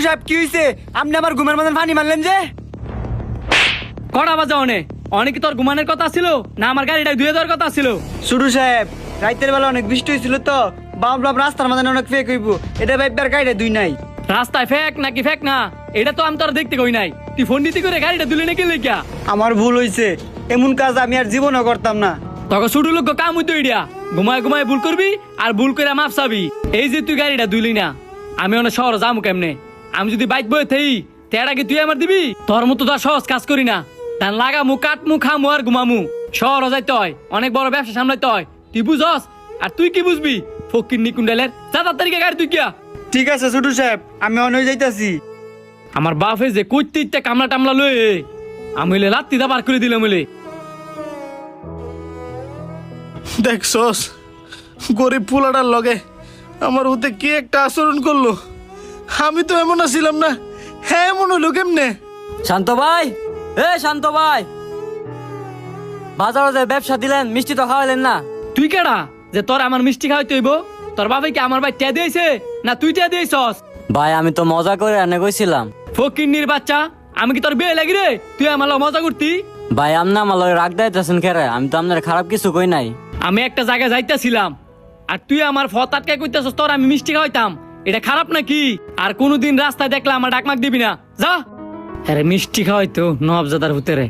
সাহেব কি হইছে? আপনি আমার ঘুমের মধ্যে পানি মারলেন যে? কটা বাজে অনেক তোর ঘুমানোর কথা ছিল না আমার গাড়িটা ধুয়ে দেওয়ার কথা ছিল? ছোট সাহেব, রাতের বেলা অনেক বৃষ্টি হয়েছিল তো ভাবলাম রাস্তার মাঝে অনেক ফেক হইব, এটা ভাববার গাড়িটা দুই নাই। রাস্তায় ফেক নাকি ফেক না এটা তো আমি তোর দেখতে কই নাই। তুই ফোন নিতে করে গাড়িটা তুলে নাকি লেখা? আমার ভুল হয়েছে, এমন কাজ আমি আর জীবনও করতাম না। তখন ছোট লোক কাম হইতো ইডিয়া, ঘুমায় ঘুমায় ভুল করবি আর ভুল করে মাপ চাবি। এই যে তুই গাড়িটা ধুইলি না, আমি অনেক শহর যাবো কেমনে? আমি যদি বাইক বয়ে থাই তেরা কি তুই আমার দিবি? তোর মতো তো সহজ কাজ করি না, ধান লাগামু কাটমু খামু আর ঘুমামু। শহর যাইতে হয়, অনেক বড় ব্যবসা সামলাইতে হয়, তুই বুঝস? আর তুই কি বুঝবি ফকির নিকুন্ডালের? যা তাড়াতাড়ি গাড়ি তুই কিয়া। ঠিক আছে ছোট সাহেব, আমি অন্য যাইতাছি। আমার বাপে যে কইতে ইত্যা কামলা টামলা লয়ে আমি হইলে লাত্তি দা বার করে দিলাম হইলে। দেখছস গরিব পোলাটার লগে আমার হতে কি একটা আচরণ করলো। আমি তো এমন আছিলাম না, হ্যাঁ এমন হইলো কেমনে? শান্ত ভাই, শান্ত ভাই, বাজারে যে ব্যবসা দিলেন মিষ্টি তো খাওয়াইলেন না। তুই কেডা যে তোর আমার মিষ্টি খাওয়াইতে হইব? তোর বাবা কি আমার ভাই টিয়া দিয়েছে না তুই টিয়া দিয়েছস? ভাই আমি তো মজা করে এনে কইছিলাম। ফকিন্নির বাচ্চা, আমি কি তোর বিয়ে লাগি রে? তুই আমার লগে মজা করতি? ভাই আপনি আমার লগে রাগ দাইতেছেন কেরে? আমি তো আপনার খারাপ কিছু কই নাই। আমি একটা জায়গায় যাইতেছিলাম আর তুই আমার ফত আটকে কইতেছস তোর আমি মিষ্টি খাওয়াইতাম, এটা খারাপ নাকি? আর কোনোদিন রাস্তায় দেখলে আমার ডাকমাক দিবি না, যা। আরে মিষ্টি খাওয়াইতো নবজাদার হুতেরে।